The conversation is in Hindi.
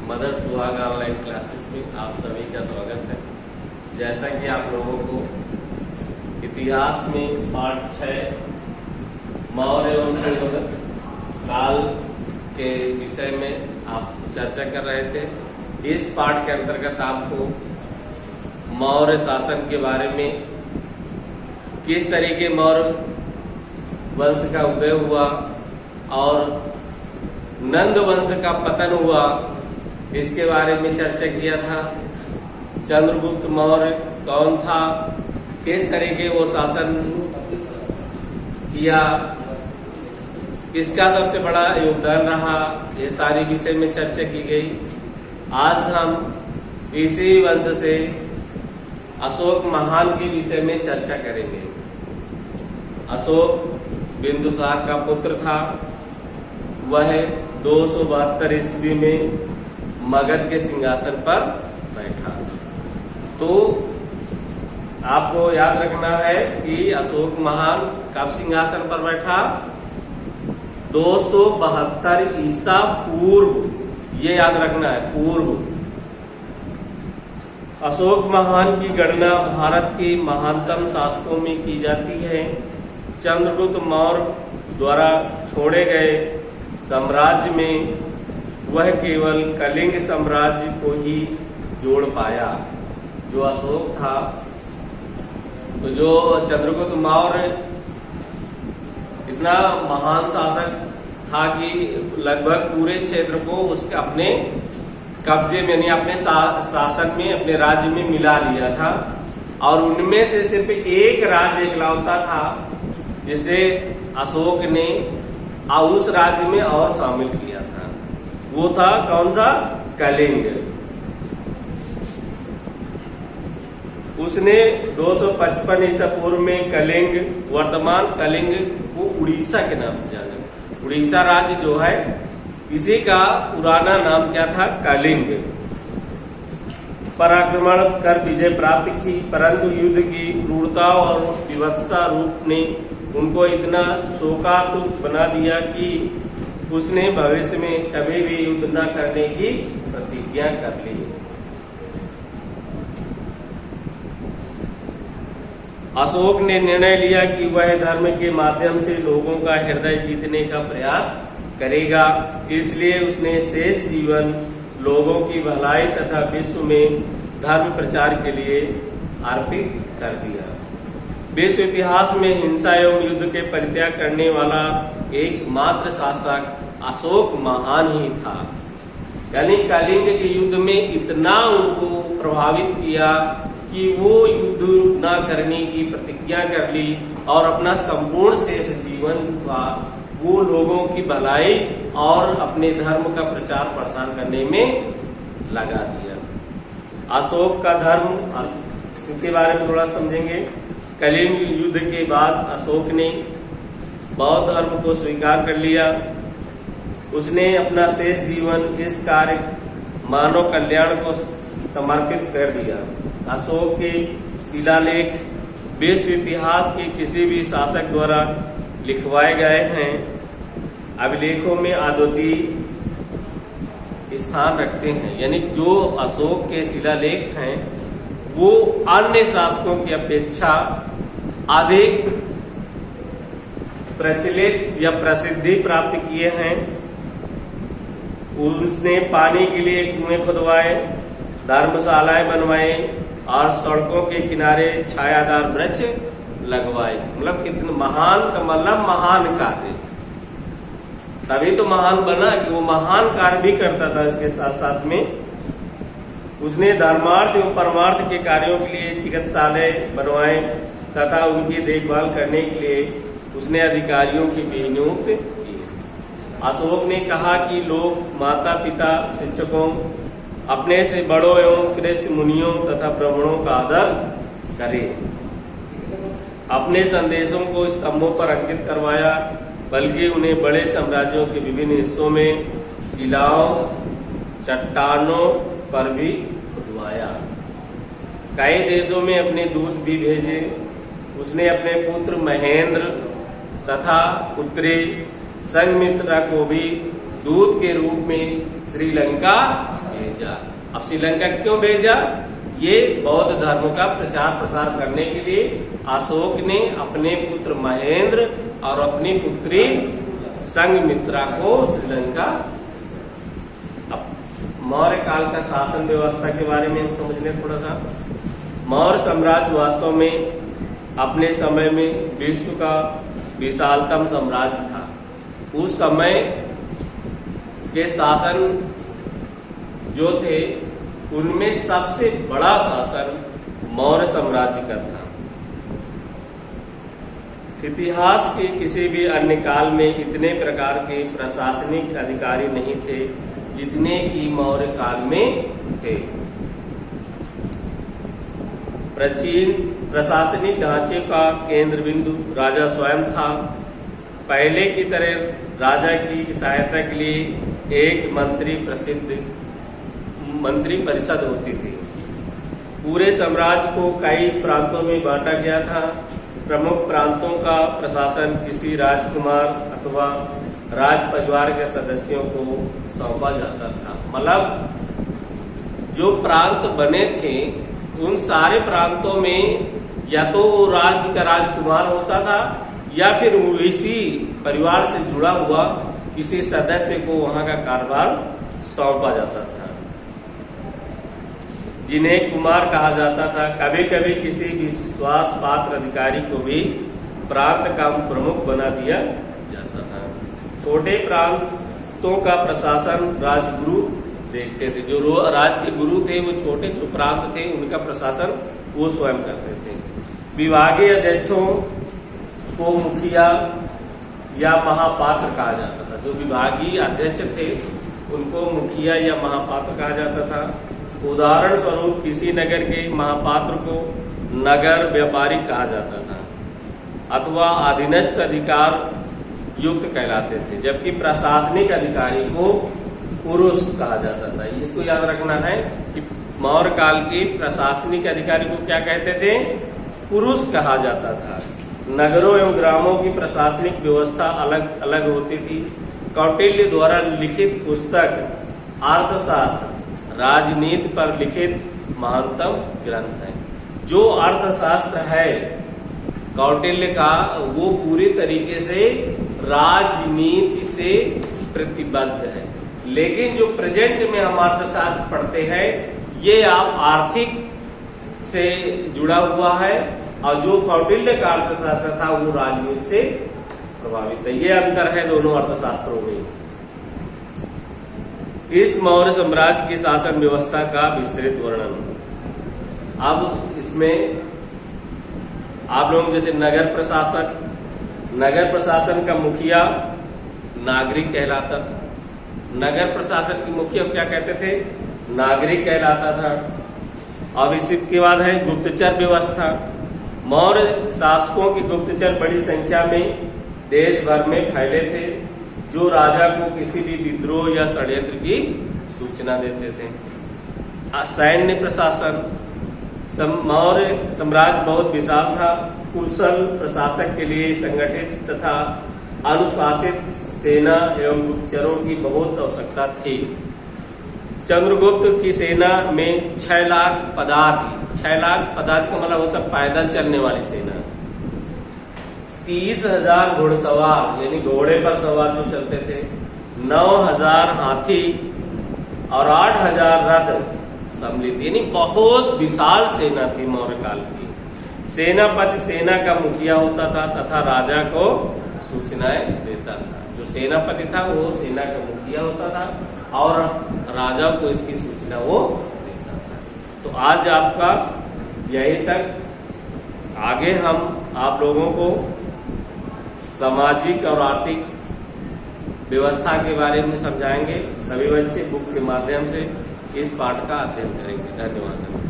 मदर सुहाग ऑनलाइन क्लासेस में आप सभी का स्वागत है। जैसा कि आप लोगों को इतिहास में पाठ 6 मौर्य एवं शुंग काल के विषय में आप चर्चा कर रहे थे। इस पाठ के अंतर्गत आपको मौर्य शासन के बारे में, किस तरीके मौर्य वंश का उदय हुआ और नंद वंश का पतन हुआ, इसके बारे में चर्चा किया था। चंद्रगुप्त मौर्य कौन था, किस तरीके वो शासन किया, किसका सबसे बड़ा योगदान रहा, ये सारी विषय में चर्चा की गई। आज हम इसी वंश से अशोक महान के विषय में चर्चा करेंगे। अशोक बिंदुसार का पुत्र था। वह 272 ईस्वी में मगध के सिंहासन पर बैठा। तो आपको याद रखना है कि अशोक महान कब सिंहासन पर बैठा? 272 ईसा पूर्व, ये याद रखना है, पूर्व। अशोक महान की गणना भारत के महानतम शासकों में की जाती है। चंद्रगुप्त मौर्य द्वारा छोड़े गए साम्राज्य में वह केवल कलिंग साम्राज्य को ही जोड़ पाया। जो अशोक था, तो जो चंद्रगुप्त मौर्य इतना महान शासक था कि लगभग पूरे क्षेत्र को उसके अपने कब्जे में, यानी अपने शासन में, अपने राज्य में मिला लिया था। और उनमें से सिर्फ एक राज्य एकलौता था जिसे अशोक ने उस राज्य में और शामिल किया था। वो था कौन सा? कलिंग। उसने 255 ईसा पूर्व में कलिंग, वर्तमान कलिंग को उड़ीसा के नाम से जाना। उड़ीसा राज्य जो है, इसी का पुराना नाम क्या था? कलिंग। पर आक्रमण कर विजय प्राप्त की, परंतु युद्ध की क्रूरता और विवत्सा रूप ने उनको इतना शोकातुर बना दिया कि उसने भविष्य में कभी भी युद्ध न करने की प्रतिज्ञा कर ली। अशोक ने निर्णय लिया कि वह धर्म के माध्यम से लोगों का हृदय जीतने का प्रयास करेगा। इसलिए उसने शेष जीवन लोगों की भलाई तथा विश्व में धर्म प्रचार के लिए अर्पित कर दिया। विश्व इतिहास में हिंसा एवं युद्ध के परित्याग करने वाला एकमात्र शासक अशोक महान ही था। यानी कलिंग के युद्ध में इतना उनको प्रभावित किया कि वो युद्ध न करने की प्रतिज्ञा कर ली और अपना संपूर्ण शेष जीवन था वो लोगों की भलाई और अपने धर्म का प्रचार प्रसार करने में लगा दिया। अशोक का धर्म, इसके बारे में थोड़ा समझेंगे। कलिंग युद्ध के बाद अशोक ने बौद्ध धर्म को स्वीकार कर लिया। उसने अपना शेष जीवन इस कार्य मानव कल्याण को समर्पित कर दिया। अशोक के शिलालेख विश्व इतिहास के किसी भी शासक द्वारा लिखवाए गए हैं अभिलेखों में अद्वितीय स्थान रखते हैं। यानी जो अशोक के शिलालेख हैं वो अन्य शासकों की अपेक्षा अधिक प्रचलित या प्रसिद्धि प्राप्त किए हैं। उसने पानी के लिए कुएं खुदवाए, धर्मशालाएं बनवाए और सड़कों के किनारे छायादार वृक्ष लगवाए। मतलब कितना महान का मतलब महान कार्य, तभी तो महान बना कि वो महान कार्य भी करता था। इसके साथ साथ में उसने धर्मार्थ एवं परमार्थ के कार्यों के लिए चिकित्सालय बनवाए तथा उनकी देखभाल करने के लिए उसने अधिकारियों की भी नियुक्त की। अशोक ने कहा कि लोग माता पिता, शिक्षकों, अपने से बड़ों एवं कृषि मुनियों तथा ब्राह्मणों का आदर करें। अपने संदेशों को स्तंभों पर अंकित करवाया, बल्कि उन्हें बड़े साम्राज्यों के विभिन्न हिस्सों में शिलाओं, चट्टानों पर भी खुदवाया। कई देशों में अपने दूत भी भेजे। उसने अपने पुत्र महेंद्र तथा पुत्री संघमित्रा को भी दूत के रूप में श्रीलंका भेजा। अब श्रीलंका क्यों भेजा? ये बौद्ध धर्म का प्रचार प्रसार करने के लिए अशोक ने अपने पुत्र महेंद्र और अपनी पुत्री संघमित्रा को श्रीलंका। अब मौर्य काल का शासन व्यवस्था के बारे में समझ लें थोड़ा सा। मौर्य साम्राज्य वास्तव में अपने समय में विश्व का विशालतम साम्राज्य था। उस समय के शासन जो थे उनमें सबसे बड़ा शासन मौर्य साम्राज्य का था। इतिहास के किसी भी अन्य काल में इतने प्रकार के प्रशासनिक अधिकारी नहीं थे जितने कि मौर्य काल में थे। प्राचीन प्रशासनिक ढांचे का केंद्र बिंदु राजा स्वयं था। पहले की तरह राजा की सहायता के लिए एक मंत्री परिषद होती थी। पूरे साम्राज्य को कई प्रांतों में बांटा गया था। प्रमुख प्रांतों का प्रशासन किसी राजकुमार अथवा राज परिवार के सदस्यों को सौंपा जाता था। मतलब जो प्रांत बने थे उन सारे प्रांतों में या तो वो राज्य का राजकुमार होता था या फिर वो इसी परिवार से जुड़ा हुआ किसी सदस्य को वहां का कार्यभार सौंपा जाता था, जिन्हें कुमार कहा जाता था। कभी कभी किसी विश्वास पात्र अधिकारी को भी प्रांत का प्रमुख बना दिया जाता था। छोटे प्रांतों का प्रशासन राजगुरु देखते थे। जो राज के गुरु थे वो छोटे जो प्रांत थे उनका प्रशासन वो स्वयं करते थे। विभागीय अध्यक्षों को मुखिया या महापात्र कहा जाता था। जो विभागीय अध्यक्ष थे उनको मुखिया या महापात्र कहा जाता था। उदाहरण स्वरूप किसी नगर के महापात्र को नगर व्यापारी कहा जाता था अथवा अधीनस्थ अधिकार युक्त कहलाते थे, जबकि प्रशासनिक अधिकारी को पुरुष कहा जाता था। इसको याद रखना है कि मौर्य काल के प्रशासनिक अधिकारी को क्या कहते थे? पुरुष कहा जाता था। नगरों एवं ग्रामों की प्रशासनिक व्यवस्था अलग अलग होती थी। कौटिल्य द्वारा लिखित पुस्तक अर्थशास्त्र राजनीति पर लिखित महानतम ग्रंथ है। जो अर्थशास्त्र है कौटिल्य का वो पूरी तरीके से राजनीति से प्रतिबद्ध है, लेकिन जो प्रेजेंट में हम अर्थशास्त्र पढ़ते हैं ये आप आर्थिक से जुड़ा हुआ है और जो कौटिल्य का अर्थशास्त्र था वो राजनीति से प्रभावित है। ये अंतर है दोनों अर्थशास्त्रों में। इस मौर्य साम्राज्य की शासन व्यवस्था का विस्तृत वर्णन। अब इसमें आप लोग जैसे नगर प्रशासन का मुखिया नागरिक कहलाता था। नगर प्रशासन के मुखिया क्या कहते थे? नागरिक कहलाता था। अब इसके बाद है गुप्तचर व्यवस्था। मौर्य शासकों के गुप्तचर बड़ी संख्या में देश भर में फैले थे, जो राजा को किसी भी विद्रोह या षड्यंत्र की सूचना देते थे। सैन्य प्रशासन। मौर्य साम्राज्य बहुत विशाल था। कुशल प्रशासक के लिए संगठित तथा अनुशासित सेना एवं गुप्तचरों की बहुत आवश्यकता थी। चंद्रगुप्त की सेना में 6 लाख पदाति। 6 लाख पदाति का मतलब होता पैदल चलने वाली सेना। 30,000 घुड़सवार यानी घोड़े पर सवार जो चलते थे, 9,000 हाथी और 8,000 रथ सम्मिलित, यानी बहुत विशाल सेना थी मौर्य काल की। सेनापति सेना का मुखिया होता था तथा राजा को सूचनाएं देता था। जो सेनापति था वो सेना का मुखिया होता था और राजा को इसकी सूचना वो देता था। तो आज आपका यही तक। आगे हम आप लोगों को सामाजिक और आर्थिक व्यवस्था के बारे में समझाएंगे। सभी बच्चे बुक के माध्यम से इस पाठ का अध्ययन करेंगे। धन्यवाद।